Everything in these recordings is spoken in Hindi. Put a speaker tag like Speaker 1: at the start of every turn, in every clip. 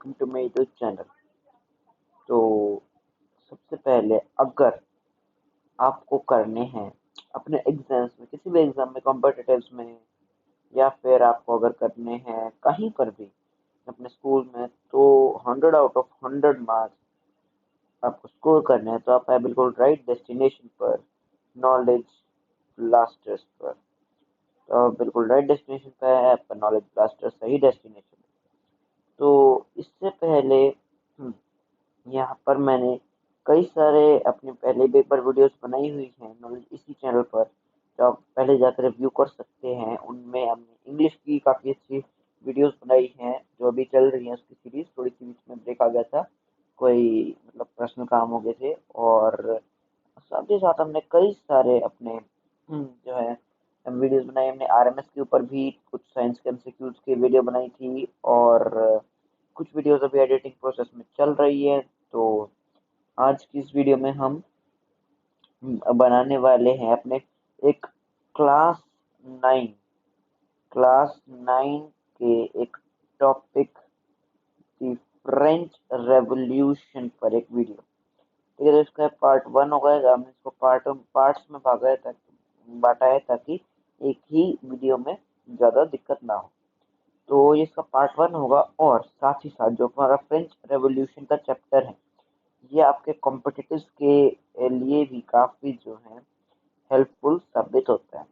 Speaker 1: Welcome to my YouTube channel. तो सबसे पहले अगर आपको करने हैं अपने एग्जाम्स में, किसी भी एग्जाम में, कॉम्पिटिटिव्स में, या फिर आपको अगर करने हैं कहीं पर भी अपने स्कूल में, तो 100 आउट ऑफ 100 मार्क्स आपको स्कोर करने हैं, तो आप है बिल्कुल राइट डेस्टिनेशन पर, नॉलेज ब्लास्टर्स पर। तो आप बिल्कुल राइट डेस्टिनेशन पर है, आपका नॉलेज ब्लास्टर सही डेस्टिनेशन है। तो इससे पहले यहाँ पर मैंने कई सारे अपने पहले पेपर वीडियोस बनाई हुई हैं नॉलेज इसी चैनल पर, तो आप पहले जाकर रिव्यू कर सकते हैं। उनमें हमने इंग्लिश की काफ़ी अच्छी वीडियोस बनाई हैं जो अभी चल रही हैं। उसकी सीरीज थोड़ी सी बीच में ब्रेक आ गया था, कोई मतलब पर्सनल काम हो गए थे। और साथ ही साथ हमने कई सारे अपने जो है वीडियोस बनाए। हमने आरएमएस के ऊपर भी कुछ साइंस के एमसीक्यूज की वीडियो बनाई थी, और कुछ वीडियोस अभी एडिटिंग प्रोसेस में चल रही है। तो आज की इस वीडियो में हम बनाने वाले हैं अपने एक क्लास 9 क्लास 9 के एक टॉपिक की फ्रेंच रेवोल्यूशन पर एक वीडियो। ठीक है, तो इसका पार्ट 1 होगा। हमने इसको पार्ट्स में भागा है ताकि बांटा है, ताकि एक ही वीडियो में ज़्यादा दिक्कत ना हो। तो ये इसका पार्ट 1 होगा। और साथ ही साथ जो हमारा फ्रेंच रेवोल्यूशन का चैप्टर है, ये आपके कॉम्पिटिटिव्स के लिए भी काफ़ी जो है हेल्पफुल साबित होता है।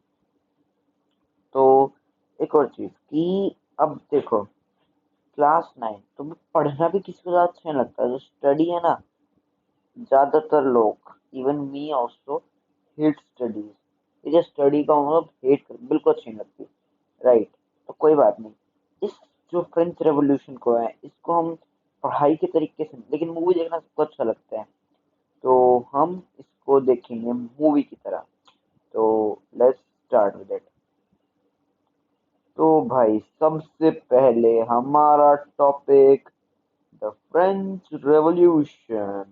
Speaker 1: तो एक और चीज़ कि अब देखो, क्लास 9 तो पढ़ना भी किसी को ज़्यादा अच्छा नहीं लगता। जो स्टडी है ना, ज़्यादातर लोग, even me also, hate studies. ये जो स्टडी का मतलब हेट कर, बिल्कुल अच्छी नहीं लगती। राइट। तो कोई बात नहीं। इस जो फ्रेंच रेवोल्यूशन को है, इसको हम पढ़ाई के तरीके से, लेकिन मूवी देखना सबको अच्छा लगता है, तो हम इसको देखेंगे मूवी की तरह। तो लेट्स स्टार्ट विद इट। तो भाई सबसे पहले हमारा टॉपिक, द फ्रेंच रेवोल्यूशन।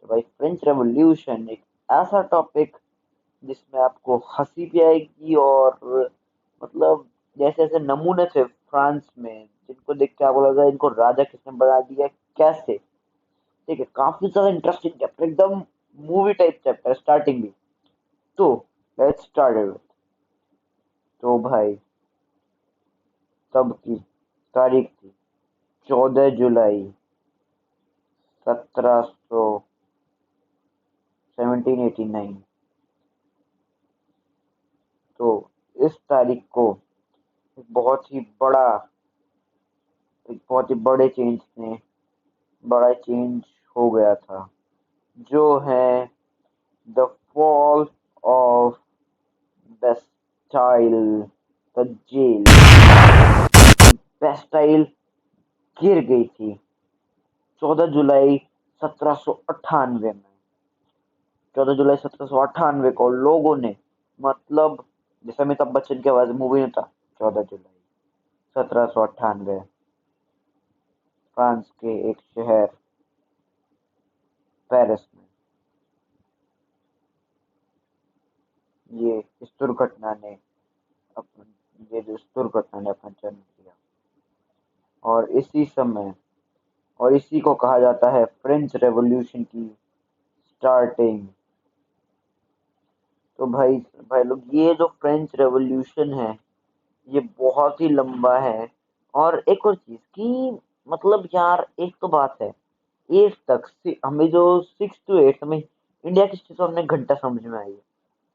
Speaker 1: तो भाई फ्रेंच रेवोल्यूशन एक ऐसा टॉपिक जिसमें आपको हंसी भी आएगी, और मतलब जैसे ऐसे नमूने थे फ्रांस में जिनको देख के आपको लगा इनको राजा किसने बना दिया, कैसे। ठीक है, काफी ज्यादा इंटरेस्टिंग चैप्टर, एकदम मूवी टाइप चैप्टर स्टार्टिंग भी। तो लेट्स स्टार्ट। तो भाई तब की तारीख थी 14 जुलाई 1789। तो इस तारीख को एक बहुत ही बड़ा एक बहुत ही बड़ा चेंज हो गया था, जो है the fall of Bastille, the jail. Bastille गिर गई थी 14 जुलाई 1798 में। 14 जुलाई 1798 को लोगों ने, मतलब जैसे अमिताभ बच्चन की आवाज मूवी में था, 14 जुलाई 1798, फ्रांस के एक शहर पेरिस में ये इस दुर्घटना ने इस दुर्घटना ने अपना जन्म लिया। और इसी समय, और इसी को कहा जाता है फ्रेंच रेवोल्यूशन की स्टार्टिंग। तो भाई भाई लोग, ये जो फ्रेंच रेवोल्यूशन है, ये बहुत ही लंबा है। और एक और चीज कि मतलब यार, एक तो बात है, एट तक हमें जो 6 to 8 हमें इंडिया की हिस्ट्री तो हमने घंटा समझ में आई है।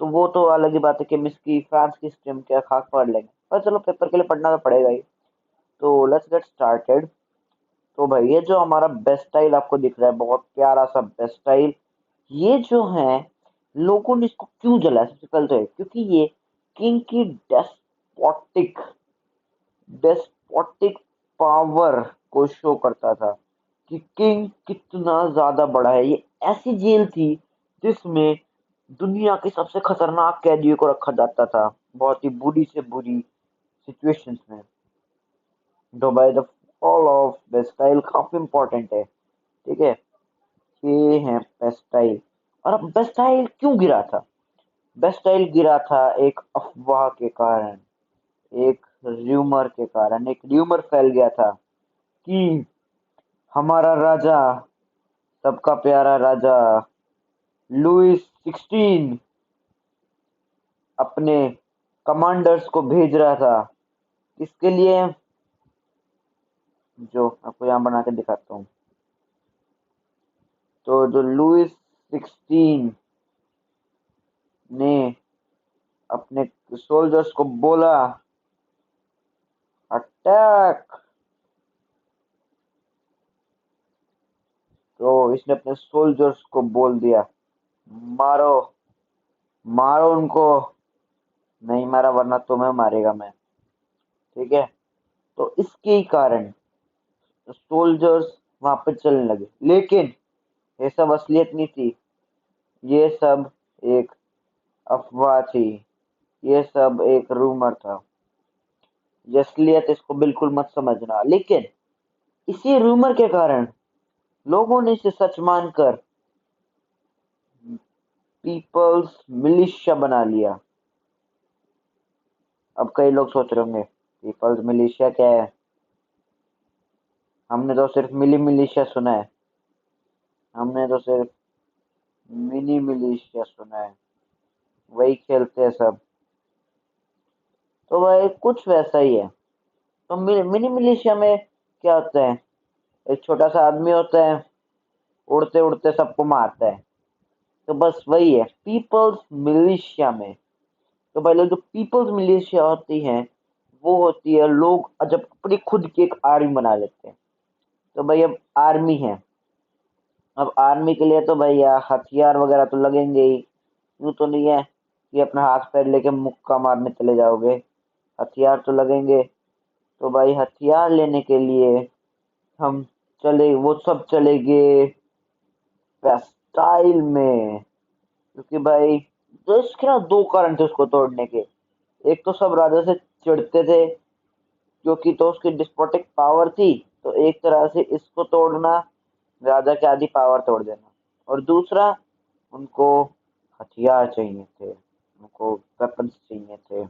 Speaker 1: तो वो तो अलग ही बात है कि हम इसकी फ्रांस की हिस्ट्री हम क्या खाक पढ़ लेंगे, पर चलो पेपर के लिए पढ़ना तो पड़ेगा ही। तो लेट्स गेट स्टार्टेड। तो भाई ये जो हमारा बेस्टाइल आपको दिख रहा है, बहुत प्यारा सा बेस्टाइल, ये जो है लोगों ने इसको क्यों जलाया, सबसे पहले तो क्योंकि ये किंग की डेस्पोटिक डेस्पोटिक पावर को शो करता था कि किंग कितना ज्यादा बड़ा है। ये ऐसी जेल थी जिसमें दुनिया के सबसे खतरनाक कैदियों को रखा जाता था, बहुत ही बुरी से बुरी सिचुएशंस में। तो by the fall of Bastille काफी इंपॉर्टेंट है। ठीक है, ये है बेस्टाइल। और अब बेस्टाइल क्यों गिरा था? बेस्टाइल गिरा था एक अफवाह के कारण, एक र्यूमर के कारण। एक र्यूमर फैल गया था कि हमारा राजा, सबका प्यारा राजा लुइस 16 अपने कमांडर्स को भेज रहा था। किसके लिए? जो आपको यहाँ बना के दिखाता हूँ। तो जो लुइस 16 ने अपने सोल्जर्स को बोला, अटैक। तो इसने अपने सोल्जर्स को बोल दिया, मारो, मारो उनको। नहीं मारा वरना तुम्हें मारेगा मैं। ठीक है। तो इसके ही कारण सोल्जर्स वहां पे चलने लगे, लेकिन ये सब असलियत नहीं थी। ये सब एक अफवाह थी। ये सब एक रूमर था। ये असलियत इसको बिल्कुल मत समझना। लेकिन इसी रूमर के कारण लोगों ने इसे सच मानकर पीपल्स मिलिशिया बना लिया। अब कई लोग सोच रहे होंगे पीपल्स मिलिशिया क्या है? हमने तो सिर्फ मिली मिलिशिया सुना है। हमने तो सिर्फ मिनी मिलिशिया सुना है। वही खेलते हैं सब। तो भाई कुछ वैसा ही है। तो मिनी मिलिशिया में क्या होता है? एक छोटा सा आदमी होता है, उड़ते उड़ते सबको मारता है। तो बस वही है पीपल्स मिलिशिया में। तो भाई लोग जो पीपल्स मिलिशिया होती हैं, वो होती है लोग जब अपनी खुद की एक आर्मी बना लेते हैं। तो भाई अब आर्मी है। अब आर्मी के लिए तो भैया हथियार वगैरह तो लगेंगे ही। यूं तो नहीं है कि अपना हाथ पैर लेके मुक्का मारने चले जाओगे। हथियार तो लगेंगे। तो भाई हथियार लेने के लिए हम चले, वो सब चले गए स्टाइल में। क्योंकि भाई तो इसके ना दो कारण थे उसको तोड़ने के। एक तो सब राजा से चिढ़ते थे, क्योंकि तो उसकी डिस्पोटिक पावर थी। तो एक तरह से इसको तोड़ना, राजा की आधी पावर तोड़ देना। और दूसरा, उनको हथियार चाहिए थे, उनको वेपन्स चाहिए थे।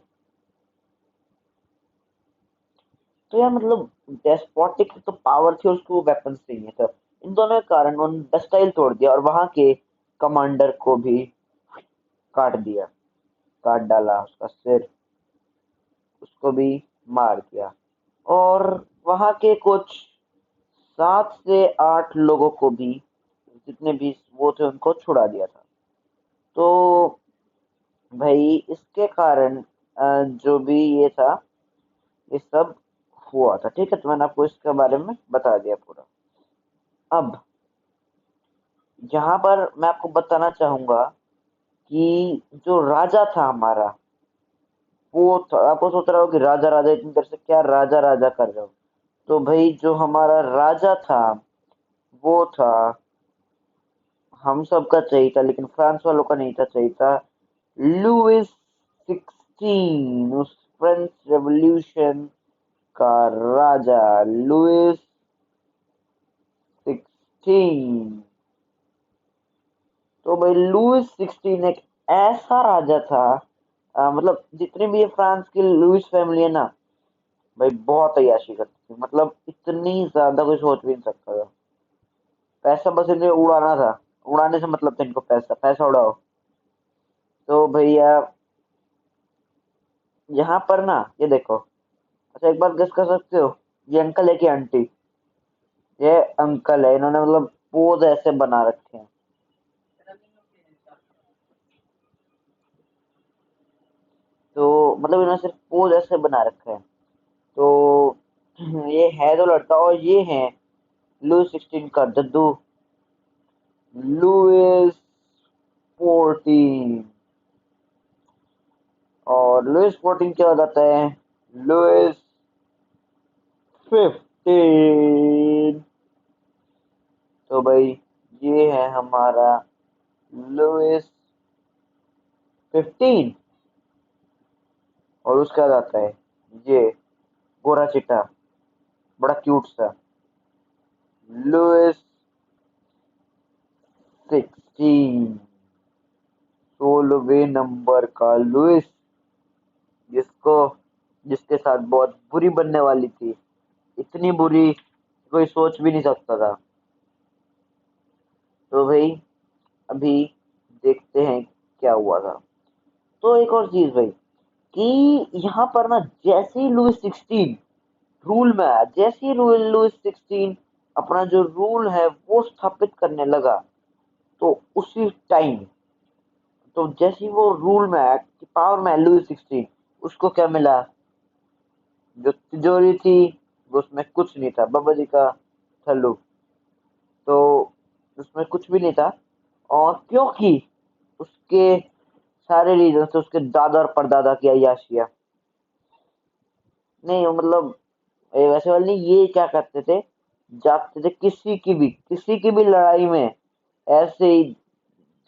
Speaker 1: तो यार मतलब डेस्पोटिक तो पावर थी, उसको वेपन्स चाहिए था। इन दोनों के कारण उन्होंने डस्टाइल तोड़ दिया और वहां के कमांडर को भी काट दिया, काट डाला उसका सिर, उसको भी मार दिया। और वहां के कुछ 7 से 8 लोगों को भी, जितने भी वो थे, उनको छुड़ा दिया था। तो भाई इसके कारण जो भी ये था, ये सब हुआ था। ठीक है, तो मैंने आपको इसके बारे में बता दिया पूरा। अब यहाँ पर मैं आपको बताना चाहूंगा कि जो राजा था हमारा, वो था, आपको सोच रहा हो कि राजा राजा इतनी देर से क्या राजा राजा कर रहे हो। तो भाई जो हमारा राजा था, वो था, हम सबका चाहिए था लेकिन फ्रांस वालों का नहीं था, चाहिए था लुइस 16, उस फ्रेंच रेवोल्यूशन का राजा लुइस 16। तो भाई लुइस 16 एक ऐसा राजा था, मतलब जितनी भी ये फ्रांस की लुइस फैमिली है ना, भाई बहुत अय्याशी करती थी। मतलब इतनी ज्यादा कोई सोच भी नहीं सकता था। पैसा बस इन्हें उड़ाना था। उड़ाने से मतलब था इनको, पैसा पैसा उड़ाओ। तो भैया यहाँ पर ना ये देखो। अच्छा एक बात गेस कर सकते हो, ये अंकल है कि आंटी? ये अंकल है। इन्होंने मतलब पोज ऐसे बना रखे हैं। तो मतलब इन्होंने सिर्फ पोज ऐसे बना रखा है। तो ये है तो लड़का, और ये है लुइस 16 का जद्दू, लुइस 14। और लुइस 14 क्या हो जाता है? लुइस 15। तो भाई ये है हमारा लुइस 15। और उसका जाता है ये गोरा चिट्टा, बड़ा क्यूट सा लुइस 16, 16वें नंबर का लुइस, जिसको जिसके साथ बहुत बुरी बनने वाली थी। इतनी बुरी, कोई सोच भी नहीं सकता था। तो भाई अभी देखते हैं क्या हुआ था। तो एक और चीज भाई कि यहाँ पर ना जैसे ही लुइस 16 रूल में आया, जैसे ही लुइस 16 अपना जो रूल है वो स्थापित करने लगा, तो उसी टाइम, तो जैसे ही वो रूल में आया कि पावर में है लुइस 16, उसको क्या मिला? जो तिजोरी थी वो उसमें कुछ नहीं था, बाबा जी का थल्लू, तो उसमें कुछ भी नहीं था। और क्योंकि उसके सारे रीजन से उसके दादा और परदादा की अय्याशियां, नहीं मतलब वैसे वाले नहीं, ये क्या करते थे, जाते थे किसी की भी लड़ाई में, ऐसे ही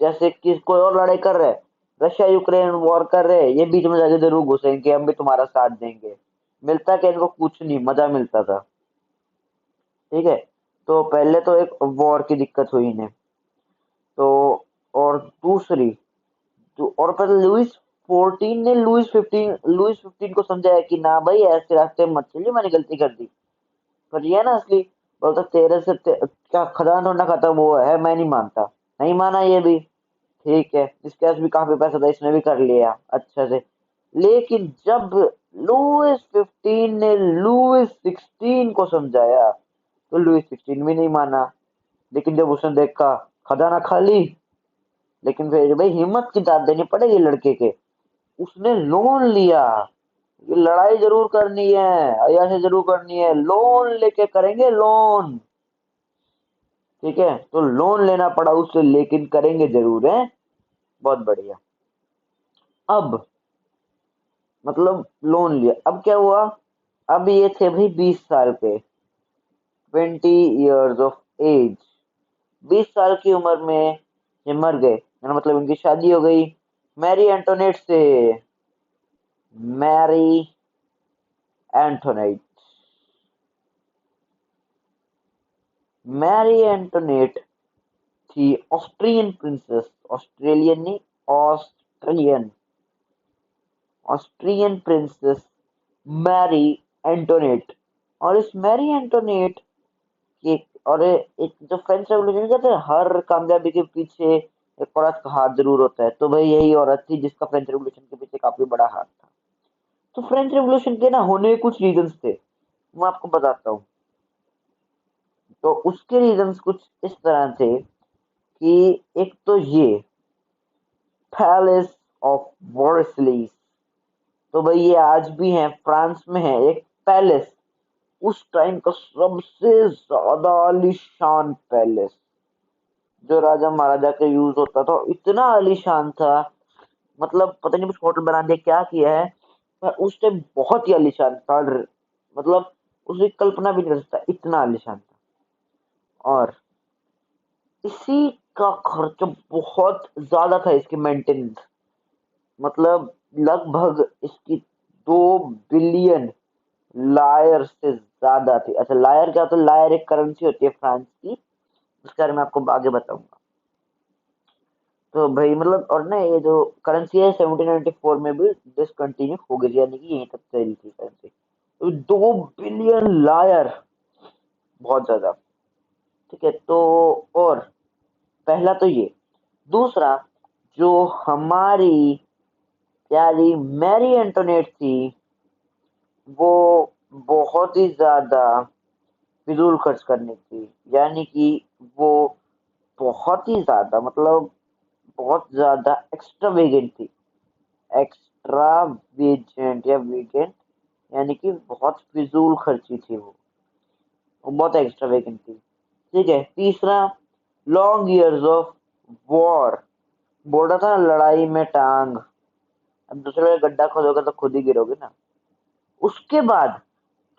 Speaker 1: जैसे कि कोई और लड़ाई कर रहे, रशिया यूक्रेन वॉर कर रहे, ये बीच में जाके जरूर घुसेंगे, हम भी तुम्हारा साथ देंगे। मिलता क्या इनको? कुछ नहीं, मजा मिलता था। ठीक है, तो पहले तो एक वॉर की दिक्कत हुई इन्हें, तो और दूसरी, तो और पर लुइस 15 को समझाया कि ना भाई ऐसे रास्ते मत चलिए, मैंने गलती कर दी। पर ये है ना असली, बोलता तेरे से क्या खदान थोड़ा खत्म हुआ है, मैं नहीं मानता। नहीं माना ये भी, ठीक है, इसके पास भी काफी पैसा था, इसने भी कर लिया अच्छे से। लेकिन जब लुइस 15 ने लुइस 16 को समझाया, तो लुइस 16 भी नहीं माना। लेकिन जब उसने देखा खजाना खाली, लेकिन फिर भाई हिम्मत की दाद देनी पड़ेगी लड़के के, उसने लोन लिया। ये लड़ाई जरूर करनी है, अय्याशी जरूर करनी है, लोन लेके करेंगे लोन। ठीक है, तो लोन लेना पड़ा उससे, लेकिन करेंगे जरूर है। बहुत बढ़िया। अब मतलब लोन लिया, अब क्या हुआ? अब ये थे भाई 20 साल के, 20 years ऑफ एज। 20 साल की उम्र में ये मर गए, मतलब इनकी शादी हो गई मैरी एंटोनेट से। मैरी एंटोनेट, मैरी एंटोनेट थी ऑस्ट्रियन प्रिंसेस, ऑस्ट्रेलियन नहीं, Austrian, Austrian princess Mary Antoinette. और इस मैरी एंटोनेट की और एक जो फ्रेंच रेवोल्यूशन कहते हैं, हर कामयाबी के पीछे एक औरत का हाथ जरूर होता है, तो भाई यही औरत थी जिसका फ्रेंच रेवोल्यूशन के पीछे काफी बड़ा हाथ था। तो फ्रेंच रेवोल्यूशन के ना होने के कुछ रीजंस थे, मैं आपको बताता हूँ। तो उसके रीजंस कुछ इस तरह थे कि एक तो ये पैलेस ऑफ वर्सलीज, तो भाई ये आज भी है फ्रांस में है एक पैलेस, उस टाइम का सबसे ज्यादा आलीशान पैलेस जो राजा महाराजा के यूज होता था, इतना आलीशान था, मतलब पता नहीं कुछ होटल बना दिया क्या किया है, पर उस टाइम बहुत ही आलीशान था। मतलब उसकी कल्पना भी नहीं कर सकता, इतना आलीशान था। और इसी का खर्च बहुत ज्यादा था, इसकी मेंटेनेंस, मतलब लगभग इसकी 2 बिलियन लायर से ज्यादा थी। अच्छा, लायर क्या होता है? लायर एक करेंसी होती है फ्रांस की, उसके बारे में आपको आगे बताऊंगा। तो भाई मतलब, और ना ये जो करेंसी है 1794 में भी डिसकंटिन्यू हो गई, यानी कि यहीं तक चली थी करेंसी। तो 2 बिलियन लायर, बहुत ज्यादा। ठीक है, तो और पहला तो ये, दूसरा, जो हमारी प्यारी मैरी एंटोनेट थी, वो बहुत ही ज्यादा फिजूल खर्च करनी थी, यानी कि वो बहुत ही ज्यादा, मतलब बहुत ज्यादा एक्स्ट्रा वेगेंट थी। एक्स्ट्रा वेजेंट या वेगेंट, यानी कि बहुत फिजूल खर्ची थी वो बहुत एक्स्ट्रा वेगेंट थी। ठीक है, तीसरा, लॉन्ग इयर्स ऑफ वॉर, बोल रहा था ना, लड़ाई में टांग, अब दूसरे का गड्ढा खोदोगे तो खुद ही गिरोगे ना। उसके बाद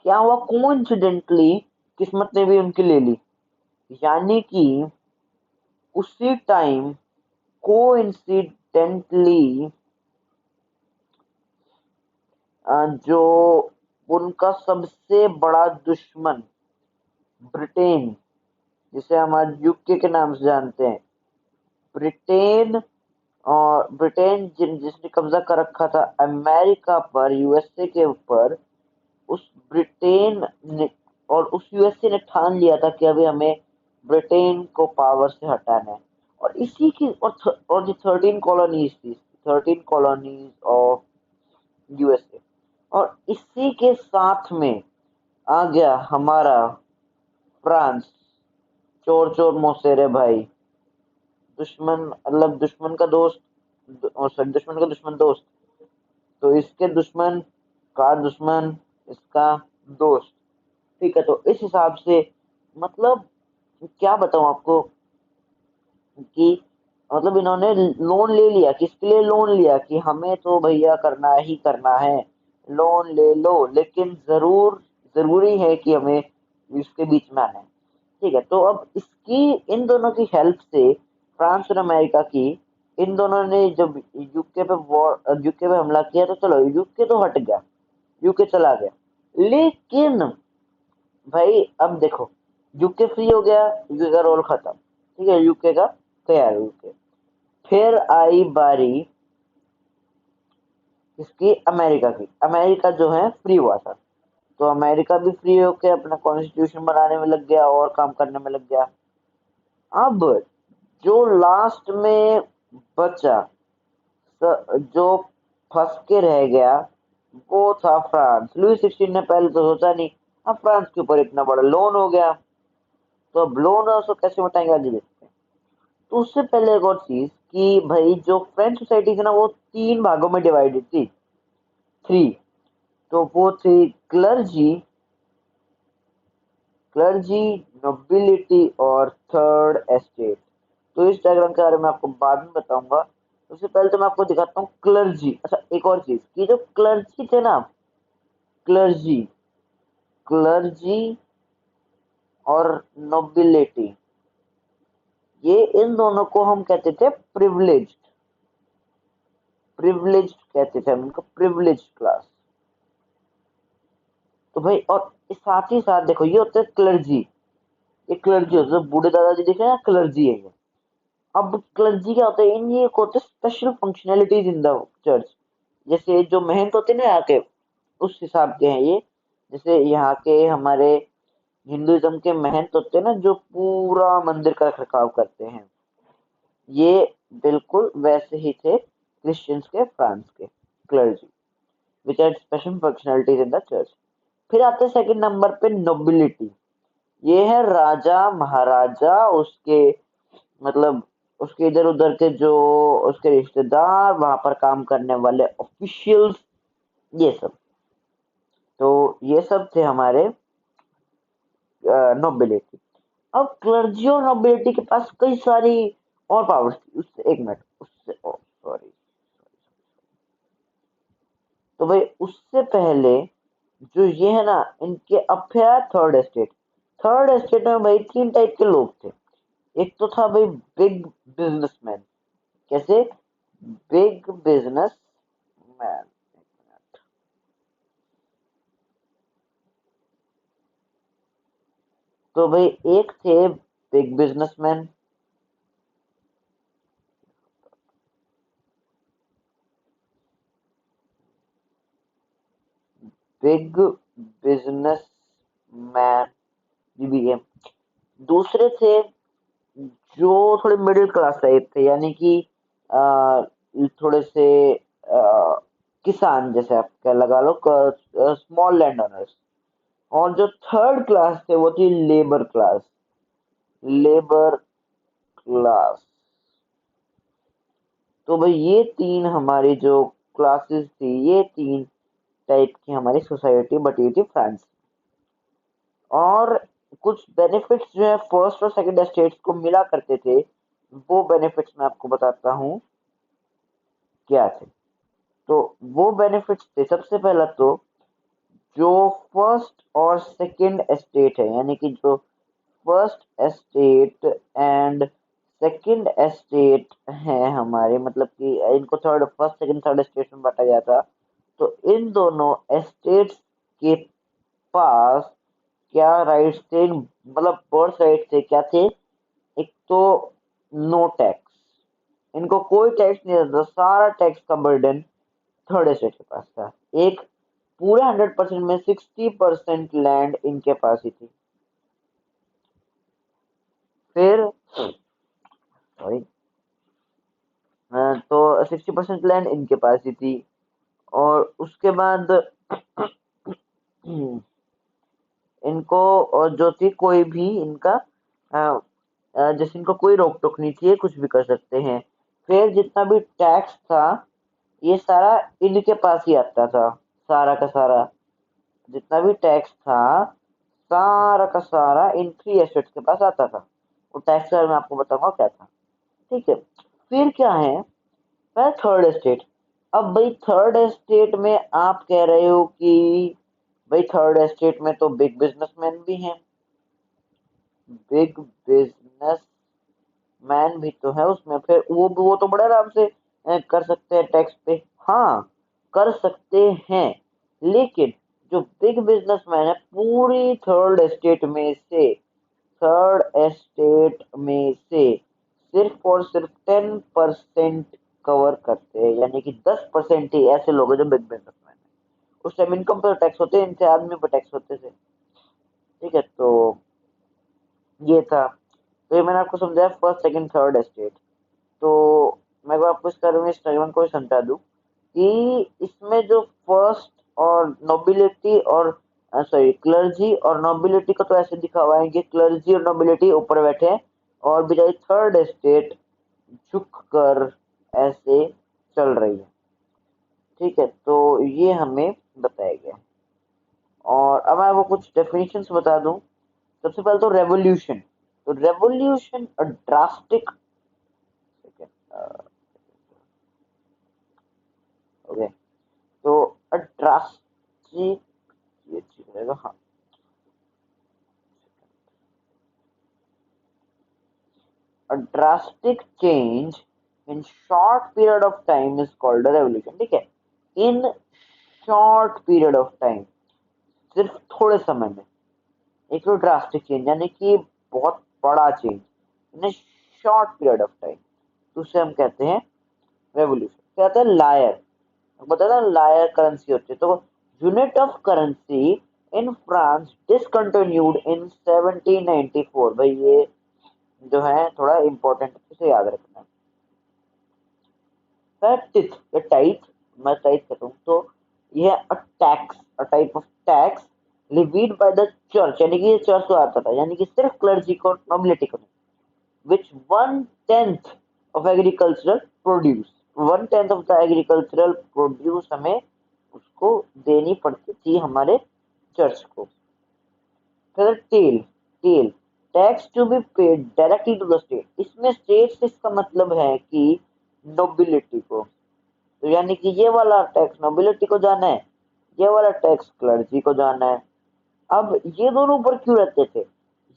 Speaker 1: क्या हुआ, कोइंसिडेंटली किस्मत ने भी उनकी ले ली, यानी कि उसी टाइम कोइंसिडेंटली जो उनका सबसे बड़ा दुश्मन ब्रिटेन, जिसे हम आज यूके के नाम से जानते हैं, ब्रिटेन, और ब्रिटेन जिसने कब्जा कर रखा था अमेरिका पर, यूएसए के ऊपर, उस ब्रिटेन ने और उस यूएसए ने ठान लिया था कि अभी हमें ब्रिटेन को पावर से हटाना है। और इसी की और जो 13 कॉलोनीज थी, 13 कॉलोनीज ऑफ यूएसए, और इसी के साथ में आ गया हमारा फ्रांस। चोर चोर मौसेरे भाई, दुश्मन मतलब दुश्मन का दोस्त, सॉरी दुश्मन का दुश्मन दोस्त, तो इसके दुश्मन का दुश्मन इसका दोस्त। ठीक है, तो इस हिसाब से मतलब क्या बताऊं आपको कि मतलब इन्होंने लोन ले लिया। किसके लिए लोन लिया? कि हमें तो भैया करना ही करना है, लोन ले लो, लेकिन जरूरी है कि हमें इसके बीच में आना है। ठीक है, तो अब इसकी इन दोनों की हेल्प से, फ्रांस और अमेरिका की, इन दोनों ने जब यूके पे हमला किया, तो चलो यूके तो हट गया, यूके चला गया। लेकिन भाई अब देखो, यूके फ्री हो गया, यूके का रोल खत्म। ठीक है, यूके का तैयार यूके। फिर आई बारी इसकी अमेरिका की। अमेरिका जो है फ्री हुआ था, तो अमेरिका भी फ्री होके अपना कॉन्स्टिट्यूशन बनाने में लग गया और काम करने में लग गया। अब जो लास्ट में बचा, जो फंस के रह गया, वो था फ्रांस। लुई 16 ने पहले तो सोचा नहीं, अब फ्रांस के ऊपर इतना बड़ा लोन हो गया, तो अब लोन है उसको कैसे उठाएंगे, आगे देखते हैं। तो उससे पहले एक और चीज कि भाई जो फ्रेंच सोसाइटी थी ना, वो तीन भागों में डिवाइडेड थी, थ्री। तो वो थी क्लर्जी, क्लर्जी, नोबिलिटी और थर्ड एस्टेट। तो इस डायग्राम के बारे में आपको बाद में बताऊंगा। उससे पहले तो मैं आपको दिखाता हूँ क्लर्जी। अच्छा, एक और चीज कि जो क्लर्जी थे ना, क्लर्जी, क्लर्जी और नोबिलिटी, ये इन दोनों को हम कहते थे प्रिविलेज्ड, प्रिविलेज्ड कहते थे हम इनको, प्रिविलेज्ड क्लास। तो भाई और इस साथ ही साथ देखो, ये होते हैं क्लर्जी। ये क्लर्जी होते हैं, बूढ़े दादाजी देखे ना, क्लर्जी है ये। अब क्लर्जी क्या होता है, इन ये होते special functionalities in the church. जैसे जो महंत होते हैं ना यहाँ के, उस हिसाब के हैं ये। जैसे यहाँ के हमारे हिंदुइज्म के महंत होते हैं ना, जो पूरा मंदिर का रखरखाव करते हैं, ये बिल्कुल वैसे ही थे क्रिश्चियंस के, फ्रांस के clergy, which had special functionalities in the church. फिर आते हैं सेकंड नंबर पे नोबिलिटी। ये है राजा महाराजा, उसके मतलब उसके इधर उधर के जो उसके रिश्तेदार, वहां पर काम करने वाले ऑफिशियल्स, ये सब। तो ये सब थे हमारे नोबिलिटी। अब क्लर्जी और नोबिलिटी के पास कई सारी और पावर्स थी। उससे एक मिनट, उससे सॉरी, तो भाई उससे पहले जो ये है ना, इनके अब है थर्ड एस्टेट। थर्ड एस्टेट में भाई तीन टाइप के लोग थे। एक तो था भाई बिग बिजनेसमैन। कैसे? Big business man. तो भाई एक थे big businessman, big business man, BBM. दूसरे थे जो थोड़े मिडिल क्लास टाइप थे, यानी कि थोड़े से किसान जैसे आप क्या लगा लो, स्मॉल लैंड ओनर्स। और जो थर्ड क्लास थे वो थी लेबर क्लास, लेबर क्लास। तो भाई ये तीन हमारी जो क्लासेस थी, ये तीन टाइप की हमारी सोसाइटी बटी थी फ्रांस। और कुछ बेनिफिट्स जो है फर्स्ट और सेकंड स्टेट्स को मिला करते थे, वो बेनिफिट्स मैं आपको बताता हूँ क्या थे। तो वो बेनिफिट्स थे, सबसे पहला तो जो फर्स्ट और सेकंड एस्टेट है, यानी कि जो first estate and second estate है हमारे, मतलब कि इनको third, first second third estate में बांटा गया था। तो इन दोनों एस्टेट्स के पास क्या राइट्स थे, मतलब बर्थ राइट थे, क्या थे? एक तो नो टैक्स, इनको कोई टैक्स नहीं रहता, सारा टैक्स का बर्डन थर्ड एस्टेट के पास था। एक पूरे 100% में 60% लैंड इनके पास ही थी। फिर सॉरी, तो 60% लैंड इनके पास ही थी। और उसके बाद इनको, और जो थी कोई भी इनका जैसे इनको कोई रोक टोक नहीं थी, ये कुछ भी कर सकते हैं। फिर जितना भी टैक्स था ये सारा इनके पास ही आता था, सारा का सारा। जितना भी टैक्स था सारा का सारा इन 3 एस्टेट्स के पास आता था। वो टैक्स का मैं आपको बताऊंगा क्या था। ठीक है। फिर क्या है, मैं थर्ड एस्टेट। अब भाई थर्ड एस्टेट में आप कह रहे हो कि भाई थर्ड एस्टेट में तो बिग बिजनेसमैन भी हैं। बिग बिजनेस मैन भी तो है उसमें, फिर वो तो बड़े आराम से कर सकते हैं टैक्स पे। हाँ, कर सकते हैं। लेकिन जो बिग बिजनेसमैन है पूरी थर्ड एस्टेट में से सिर्फ और सिर्फ 10% कवर करते हैं, यानी कि 10% ही ऐसे लोग हैं जो बिग बिजनेसमैन है। उस टाइम इनकम पर टैक्स होते हैं, इनसे आदमी पर टैक्स होते थे। ठीक है, तो ये था। तो ये मैंने आपको समझाया फर्स्ट सेकंड थर्ड एस्टेट। तो मैं को आपको इसका स्ट्रगल को समझा दूं कि इसमें जो फर्स्ट और नोबिलिटी और सॉरी क्लर्जी और नोबिलिटी को तो ऐसे दिखा हुआ है कि क्लर्जी और नोबिलिटी ऊपर बैठे हैं और बेचारी थर्ड एस्टेट झुक कर ऐसे चल रही है। ठीक है, तो ये हमें बताया गया। और अब मैं वो कुछ डेफिनेशंस बता दूं। सबसे पहले तो रेवोल्यूशन। तो रेवोल्यूशन अ ड्रास्टिक, ओके, तो अ ड्रास्टिक, ये ठीक रहेगा हाँ। A drastic change in short period of time is called a revolution। ठीक है, in short period of time, सिर्फ थोड़े समय में एक तो ड्रास्टिक चेंज यानी कि बहुत बड़ा change in short period of time, तो उसे हम कहते हैं रेवोल्यूशन। क्या कहते हैं, लायर। बता ना, लायर करेंसी होती है। तो unit of currency in France discontinued in 1794। भाई ये जो है थोड़ा इंपॉर्टेंट, इसे याद रखना है। टिथ या टाइथ, मैं टाइथ कहता हूँ। तो यह a tax, a type of tax levied by the church, यानी कि ये चर्च को आता था, यानी कि सिर्फ क्लर्जी को, नोबिलिटी को नहीं। Which 1/10 of agricultural produce, 1/10 of the agricultural produce हमें उसको देनी पड़ती थी, हमारे चर्च को। फिर taille, taille tax to be paid directly to the state. इसमें स्टेट से इसका मतलब है कि नोबिलिटी को। तो यानी कि ये वाला टैक्स नोबिलिटी को जाना है, ये वाला टैक्स क्लर्जी को जाना है। अब ये दोनों ऊपर क्यों रहते थे,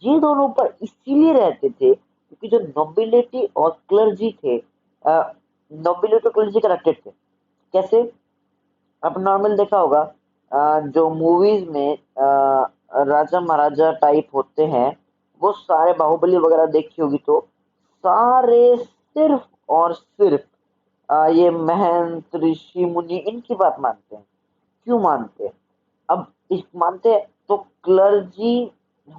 Speaker 1: ये दोनों ऊपर इसीलिए रहते थे क्योंकि जो नोबिलिटी और क्लर्जी थे, नोबिलिटी और क्लर्जी कनेक्टेड थे। कैसे, आप नॉर्मल देखा होगा, जो मूवीज में राजा महाराजा टाइप होते हैं, वो सारे बाहुबली वगैरह देखी होगी तो सारे सिर्फ और सिर्फ ये महंत ऋषि मुनि इनकी बात मानते हैं। क्यों मानते हैं, अब इस मानते हैं तो क्लर्जी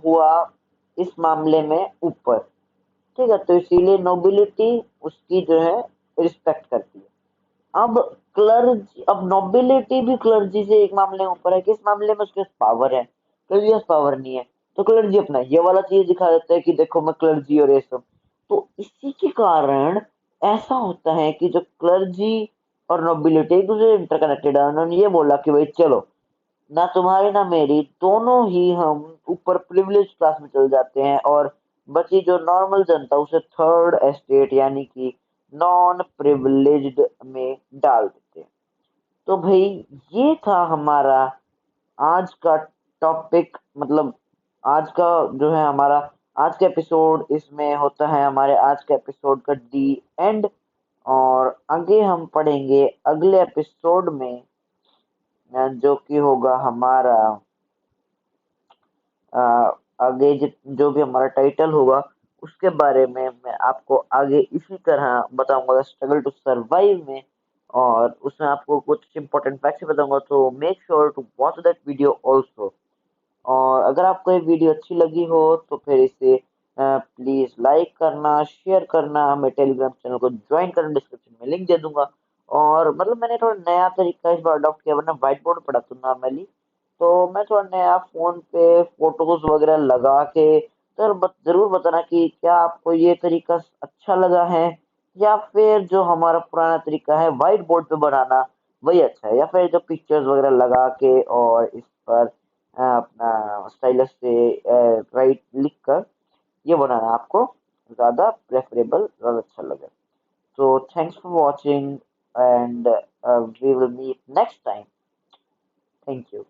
Speaker 1: हुआ इस मामले में ऊपर। ठीक है, तो इसीलिए नोबिलिटी उसकी जो है रिस्पेक्ट करती है। अब क्लर्जी, अब नोबिलिटी भी क्लर्जी से एक मामले में ऊपर है, किस मामले में, उसके पास पावर है, क्लर्जी के पास पावर नहीं है। तो क्लर्जी अपना ये वाला चीज दिखा देता है कि देखो मैं क्लर्जी और ये सब। तो इसी के कारण ऐसा होता है कि जो क्लर्जी और नोबिलिटी एक दूसरे इंटरकनेक्टेड है। उन्होंने ये बोला कि भाई चलो, ना तुम्हारी ना मेरी, दोनों ही हम ऊपर प्रिविलेज क्लास में चल जाते हैं और बची जो नॉर्मल जनता उसे थर्ड एस्टेट यानी कि नॉन प्रिविलेज्ड में डाल देते हैं। तो भाई ये था हमारा आज का टॉपिक, मतलब आज का जो है हमारा आज का एपिसोड। इसमें होता है हमारे आज के एपिसोड का डी एंड। और आगे हम पढ़ेंगे अगले एपिसोड में, जो कि होगा हमारा अ, आगे जो भी हमारा टाइटल होगा उसके बारे में मैं आपको आगे इसी तरह बताऊंगा, स्ट्रगल टू सरवाइव में। और उसमें आपको कुछ इंपॉर्टेंट फैक्ट्स बताऊंगा, तो make sure to watch that video also. और अगर आपको ये वीडियो अच्छी लगी हो तो फिर इसे प्लीज लाइक करना, शेयर करना, हमें टेलीग्राम चैनल को ज्वाइन करना, डिस्क्रिप्शन में लिंक दे दूंगा। और मतलब मैंने थोड़ा नया तरीका इस बार अडॉप्ट किया, वरना व्हाइट बोर्ड पढ़ा था नॉर्मली, तो मैं थोड़ा नया फोन पे फोटोज वगैरह लगा के, तो जरूर बताना कि क्या आपको ये तरीका अच्छा लगा है, या फिर जो हमारा पुराना तरीका है व्हाइट बोर्ड पे बनाना वही अच्छा है, या फिर जो पिक्चर्स वगैरह लगा के और इस पर अपना स्टाइलस से राइट लिख कर ये बनाना आपको ज़्यादा प्रेफरेबल, ज़्यादा अच्छा लगे। So thanks for watching, and we will meet next time. Thank you.